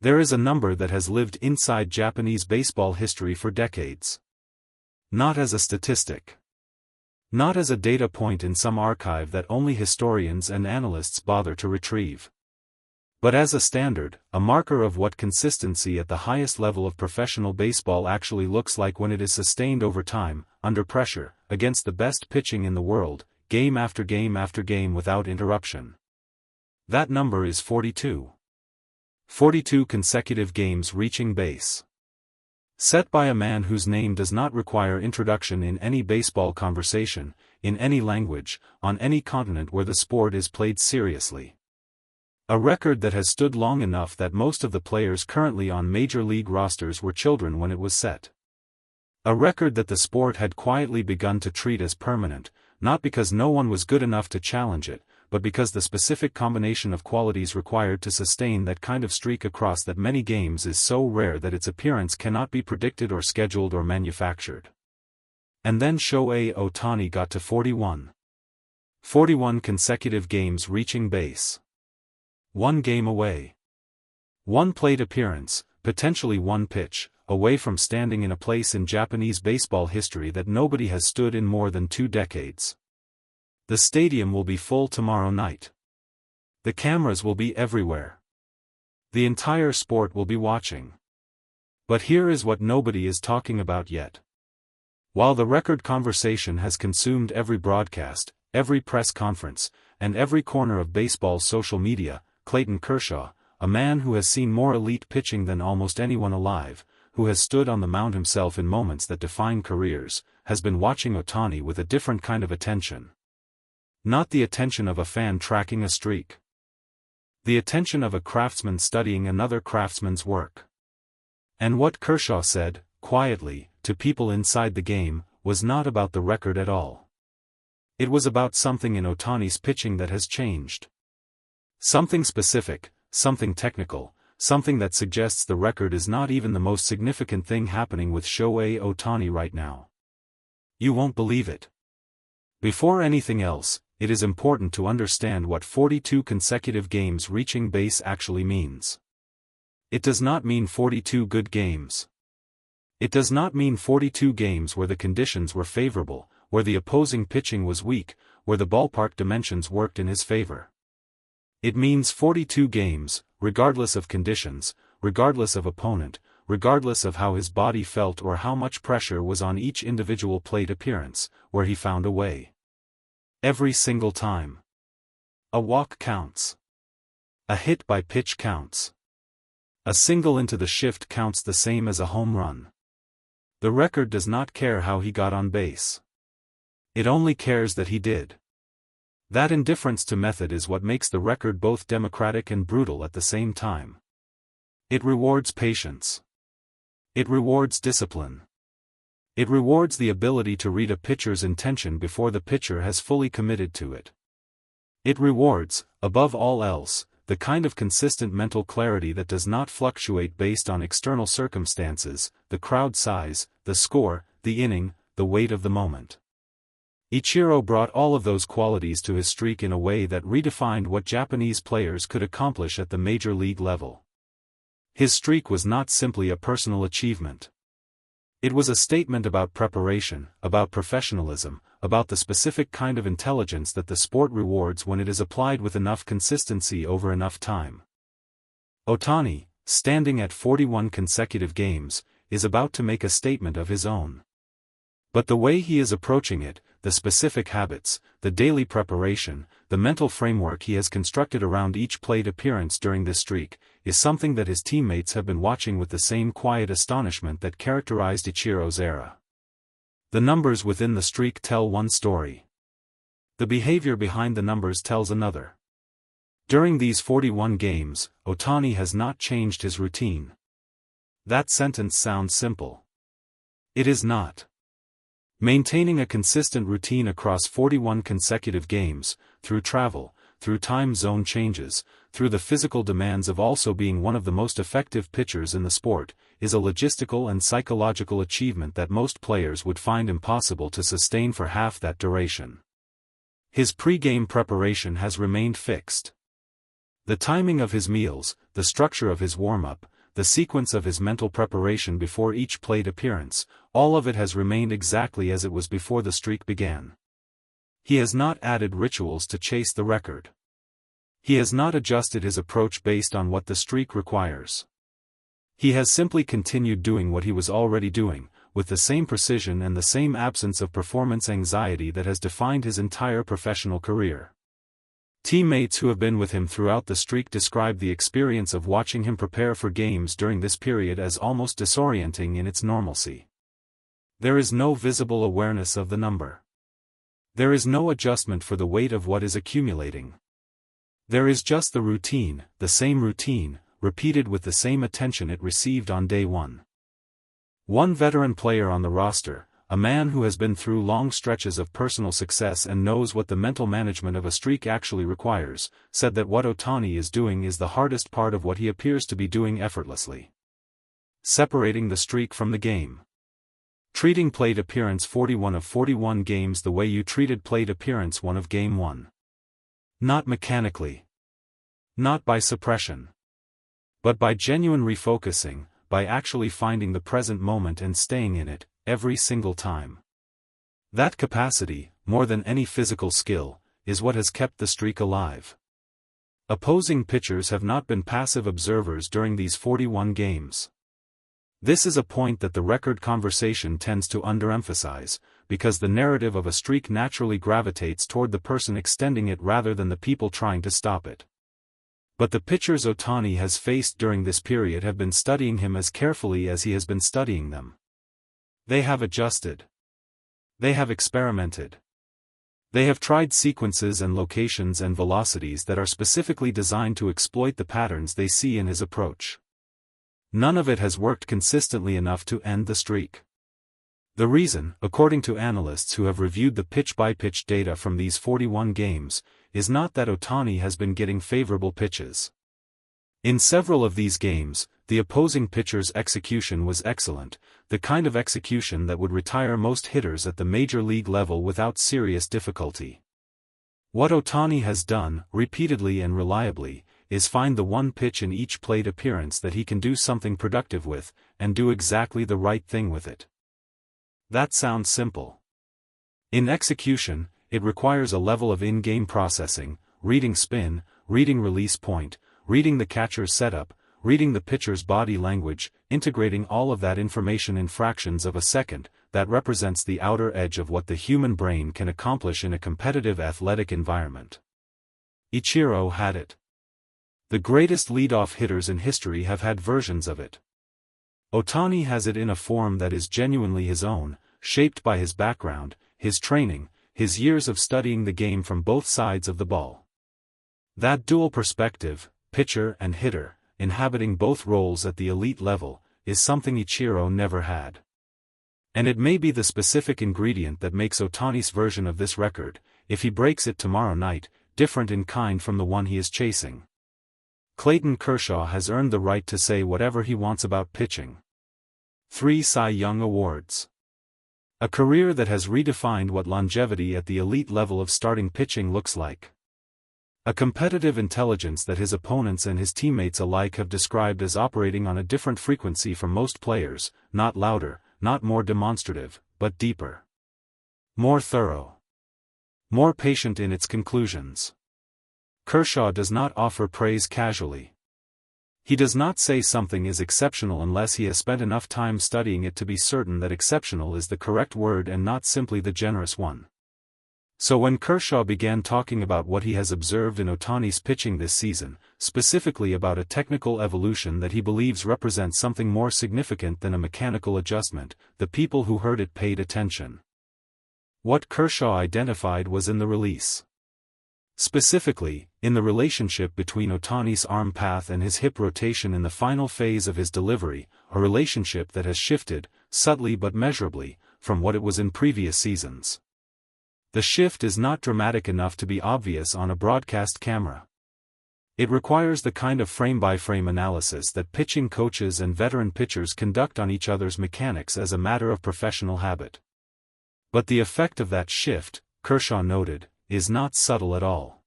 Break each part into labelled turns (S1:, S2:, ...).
S1: There is a number that has lived inside Japanese baseball history for decades. Not as a statistic. Not as a data point in some archive that only historians and analysts bother to retrieve. But as a standard, a marker of what consistency at the highest level of professional baseball actually looks like when it is sustained over time, under pressure, against the best pitching in the world, game after game after game without interruption. That number is 42. 42 consecutive games reaching base. Set by a man whose name does not require introduction in any baseball conversation, in any language, on any continent where the sport is played seriously. A record that has stood long enough that most of the players currently on major league rosters were children when it was set. A record that the sport had quietly begun to treat as permanent, not because no one was good enough to challenge it, but because the specific combination of qualities required to sustain that kind of streak across that many games is so rare that its appearance cannot be predicted or scheduled or manufactured. And then Shohei Ohtani got to 41. 41 consecutive games reaching base. One game away. One plate appearance, potentially one pitch, away from standing in a place in Japanese baseball history that nobody has stood in more than 2 decades. The stadium will be full tomorrow night. The cameras will be everywhere. The entire sport will be watching. But here is what nobody is talking about yet. While the record conversation has consumed every broadcast, every press conference, and every corner of baseball's social media, Clayton Kershaw, a man who has seen more elite pitching than almost anyone alive, who has stood on the mound himself in moments that define careers, has been watching Ohtani with a different kind of attention. Not the attention of a fan tracking a streak. The attention of a craftsman studying another craftsman's work. And what Kershaw said, quietly, to people inside the game, was not about the record at all. It was about something in Ohtani's pitching that has changed. Something specific, something technical, something that suggests the record is not even the most significant thing happening with Shohei Ohtani right now. You won't believe it. Before anything else, it is important to understand what 42 consecutive games reaching base actually means. It does not mean 42 good games. It does not mean 42 games where the conditions were favorable, where the opposing pitching was weak, where the ballpark dimensions worked in his favor. It means 42 games, regardless of conditions, regardless of opponent, regardless of how his body felt or how much pressure was on each individual plate appearance, where he found a way. Every single time. A walk counts. A hit by pitch counts. A single into the shift counts the same as a home run. The record does not care how he got on base. It only cares that he did. That indifference to method is what makes the record both democratic and brutal at the same time. It rewards patience. It rewards discipline. It rewards the ability to read a pitcher's intention before the pitcher has fully committed to it. It rewards, above all else, the kind of consistent mental clarity that does not fluctuate based on external circumstances, the crowd size, the score, the inning, the weight of the moment. Ichiro brought all of those qualities to his streak in a way that redefined what Japanese players could accomplish at the major league level. His streak was not simply a personal achievement. It was a statement about preparation, about professionalism, about the specific kind of intelligence that the sport rewards when it is applied with enough consistency over enough time. Ohtani, standing at 41 consecutive games, is about to make a statement of his own. But the way he is approaching it, the specific habits, the daily preparation, the mental framework he has constructed around each plate appearance during this streak, is something that his teammates have been watching with the same quiet astonishment that characterized Ichiro's era. The numbers within the streak tell one story. The behavior behind the numbers tells another. During these 41 games, Ohtani has not changed his routine. That sentence sounds simple. It is not. Maintaining a consistent routine across 41 consecutive games, through travel, through time zone changes, through the physical demands of also being one of the most effective pitchers in the sport, is a logistical and psychological achievement that most players would find impossible to sustain for half that duration. His pre-game preparation has remained fixed. The timing of his meals, the structure of his warm-up, the sequence of his mental preparation before each plate appearance, all of it has remained exactly as it was before the streak began. He has not added rituals to chase the record. He has not adjusted his approach based on what the streak requires. He has simply continued doing what he was already doing, with the same precision and the same absence of performance anxiety that has defined his entire professional career. Teammates who have been with him throughout the streak describe the experience of watching him prepare for games during this period as almost disorienting in its normalcy. There is no visible awareness of the number. There is no adjustment for the weight of what is accumulating. There is just the routine, the same routine, repeated with the same attention it received on day one. One veteran player on the roster, a man who has been through long stretches of personal success and knows what the mental management of a streak actually requires, said that what Ohtani is doing is the hardest part of what he appears to be doing effortlessly. Separating the streak from the game. Treating plate appearance 41 of 41 games the way you treated plate appearance 1 of Game 1. Not mechanically. Not by suppression. But by genuine refocusing, by actually finding the present moment and staying in it, every single time. That capacity, more than any physical skill, is what has kept the streak alive. Opposing pitchers have not been passive observers during these 41 games. This is a point that the record conversation tends to underemphasize, because the narrative of a streak naturally gravitates toward the person extending it rather than the people trying to stop it. But the pitchers Ohtani has faced during this period have been studying him as carefully as he has been studying them. They have adjusted. They have experimented. They have tried sequences and locations and velocities that are specifically designed to exploit the patterns they see in his approach. None of it has worked consistently enough to end the streak. The reason, according to analysts who have reviewed the pitch-by-pitch data from these 41 games, is not that Ohtani has been getting favorable pitches. In several of these games, the opposing pitcher's execution was excellent, the kind of execution that would retire most hitters at the major league level without serious difficulty. What Ohtani has done, repeatedly and reliably, is find the one pitch in each plate appearance that he can do something productive with, and do exactly the right thing with it. That sounds simple. In execution, it requires a level of in-game processing, reading spin, reading release point, reading the catcher's setup, reading the pitcher's body language, integrating all of that information in fractions of a second, that represents the outer edge of what the human brain can accomplish in a competitive athletic environment. Ichiro had it. The greatest leadoff hitters in history have had versions of it. Ohtani has it in a form that is genuinely his own, shaped by his background, his training, his years of studying the game from both sides of the ball. That dual perspective, pitcher and hitter, inhabiting both roles at the elite level, is something Ichiro never had. And it may be the specific ingredient that makes Ohtani's version of this record, if he breaks it tomorrow night, different in kind from the one he is chasing. Clayton Kershaw has earned the right to say whatever he wants about pitching. 3 Cy Young Awards. A career that has redefined what longevity at the elite level of starting pitching looks like. A competitive intelligence that his opponents and his teammates alike have described as operating on a different frequency from most players, not louder, not more demonstrative, but deeper. More thorough. More patient in its conclusions. Kershaw does not offer praise casually. He does not say something is exceptional unless he has spent enough time studying it to be certain that exceptional is the correct word and not simply the generous one. So when Kershaw began talking about what he has observed in Ohtani's pitching this season, specifically about a technical evolution that he believes represents something more significant than a mechanical adjustment, the people who heard it paid attention. What Kershaw identified was in the release. Specifically, in the relationship between Ohtani's arm path and his hip rotation in the final phase of his delivery, a relationship that has shifted, subtly but measurably, from what it was in previous seasons. The shift is not dramatic enough to be obvious on a broadcast camera. It requires the kind of frame-by-frame analysis that pitching coaches and veteran pitchers conduct on each other's mechanics as a matter of professional habit. But the effect of that shift, Kershaw noted, is not subtle at all.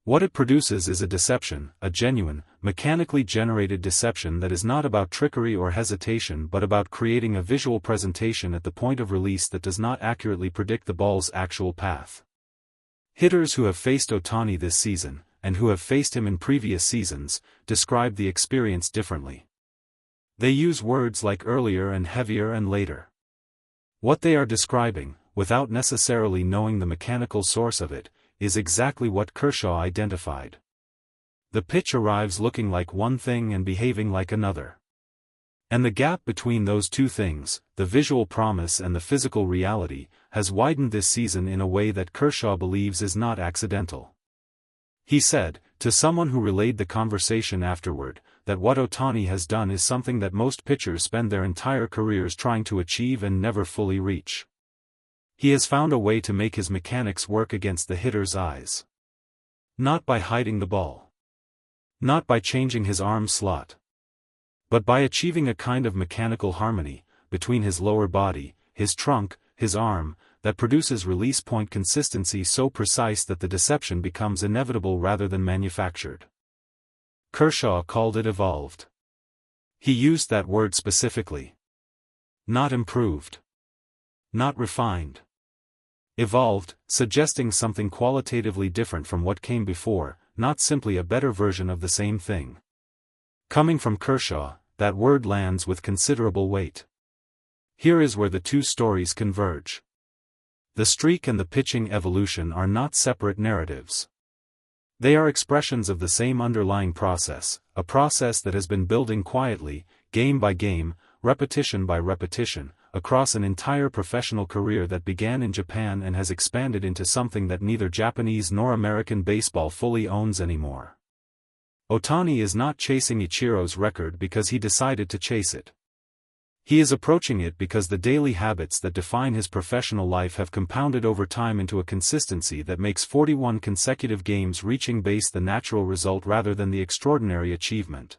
S1: What it produces is a deception, a genuine, mechanically generated deception that is not about trickery or hesitation but about creating a visual presentation at the point of release that does not accurately predict the ball's actual path. Hitters who have faced Ohtani this season, and who have faced him in previous seasons, describe the experience differently. They use words like earlier and heavier and later. What they are describing, without necessarily knowing the mechanical source of it, is exactly what Kershaw identified. The pitch arrives looking like one thing and behaving like another. And the gap between those two things, the visual promise and the physical reality, has widened this season in a way that Kershaw believes is not accidental. He said, to someone who relayed the conversation afterward, that what Ohtani has done is something that most pitchers spend their entire careers trying to achieve and never fully reach. He has found a way to make his mechanics work against the hitter's eyes. Not by hiding the ball. Not by changing his arm slot. But by achieving a kind of mechanical harmony, between his lower body, his trunk, his arm, that produces release point consistency so precise that the deception becomes inevitable rather than manufactured. Kershaw called it evolved. He used that word specifically. Not improved. Not refined. Evolved, suggesting something qualitatively different from what came before, not simply a better version of the same thing. Coming from Kershaw, that word lands with considerable weight. Here is where the two stories converge. The streak and the pitching evolution are not separate narratives. They are expressions of the same underlying process, a process that has been building quietly, game by game, repetition by repetition, across an entire professional career that began in Japan and has expanded into something that neither Japanese nor American baseball fully owns anymore. Ohtani is not chasing Ichiro's record because he decided to chase it. He is approaching it because the daily habits that define his professional life have compounded over time into a consistency that makes 41 consecutive games reaching base the natural result rather than the extraordinary achievement.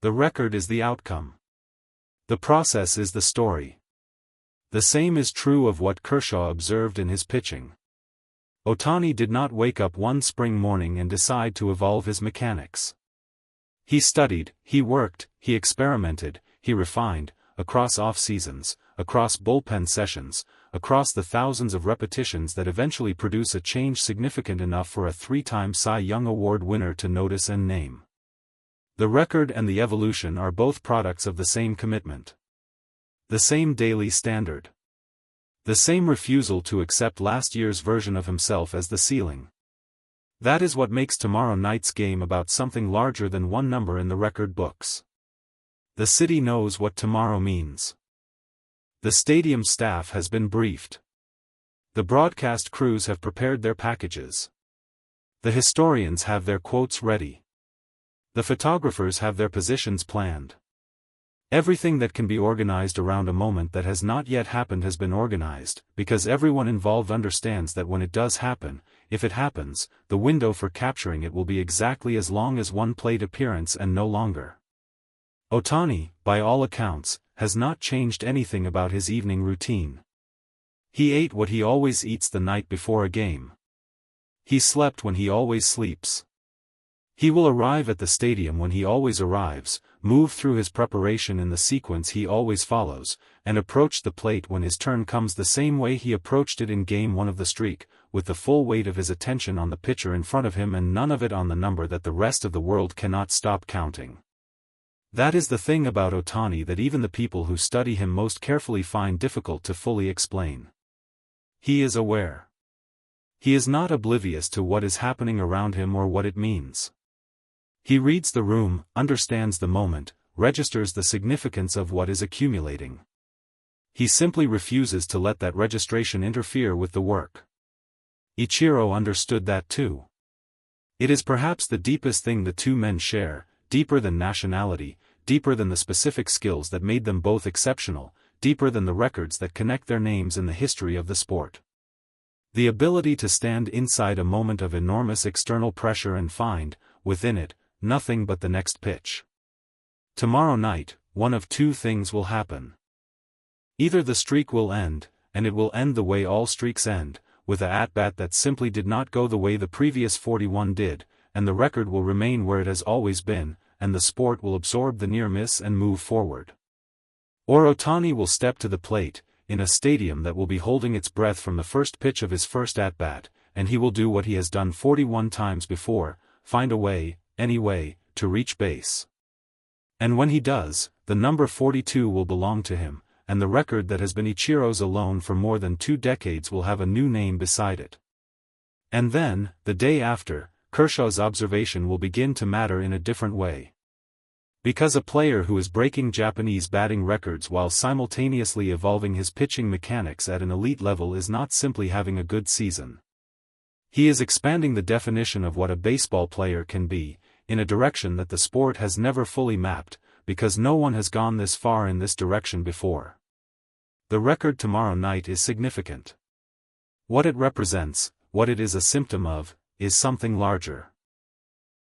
S1: The record is the outcome. The process is the story. The same is true of what Kershaw observed in his pitching. Ohtani did not wake up one spring morning and decide to evolve his mechanics. He studied, he worked, he experimented, he refined, across off-seasons, across bullpen sessions, across the thousands of repetitions that eventually produce a change significant enough for a three-time Cy Young Award winner to notice and name. The record and the evolution are both products of the same commitment. The same daily standard. The same refusal to accept last year's version of himself as the ceiling. That is what makes tomorrow night's game about something larger than one number in the record books. The city knows what tomorrow means. The stadium staff has been briefed. The broadcast crews have prepared their packages. The historians have their quotes ready. The photographers have their positions planned. Everything that can be organized around a moment that has not yet happened has been organized, because everyone involved understands that when it does happen, if it happens, the window for capturing it will be exactly as long as one plate appearance and no longer. Ohtani, by all accounts, has not changed anything about his evening routine. He ate what he always eats the night before a game. He slept when he always sleeps. He will arrive at the stadium when he always arrives, move through his preparation in the sequence he always follows, and approach the plate when his turn comes the same way he approached it in Game 1 of the streak, with the full weight of his attention on the pitcher in front of him and none of it on the number that the rest of the world cannot stop counting. That is the thing about Ohtani that even the people who study him most carefully find difficult to fully explain. He is aware. He is not oblivious to what is happening around him or what it means. He reads the room, understands the moment, registers the significance of what is accumulating. He simply refuses to let that registration interfere with the work. Ichiro understood that too. It is perhaps the deepest thing the two men share, deeper than nationality, deeper than the specific skills that made them both exceptional, deeper than the records that connect their names in the history of the sport. The ability to stand inside a moment of enormous external pressure and find, within it, nothing but the next pitch. Tomorrow night, one of two things will happen. Either the streak will end, and it will end the way all streaks end, with a at-bat that simply did not go the way the previous 41 did, and the record will remain where it has always been, and the sport will absorb the near miss and move forward. Or Ohtani will step to the plate, in a stadium that will be holding its breath from the first pitch of his first at-bat, and he will do what he has done 41 times before, find a way, any way, to reach base. And when he does, the number 42 will belong to him, and the record that has been Ichiro's alone for more than 2 decades will have a new name beside it. And then, the day after, Kershaw's observation will begin to matter in a different way. Because a player who is breaking Japanese batting records while simultaneously evolving his pitching mechanics at an elite level is not simply having a good season. He is expanding the definition of what a baseball player can be, in a direction that the sport has never fully mapped, because no one has gone this far in this direction before. The record tomorrow night is significant. What it represents, what it is a symptom of, is something larger.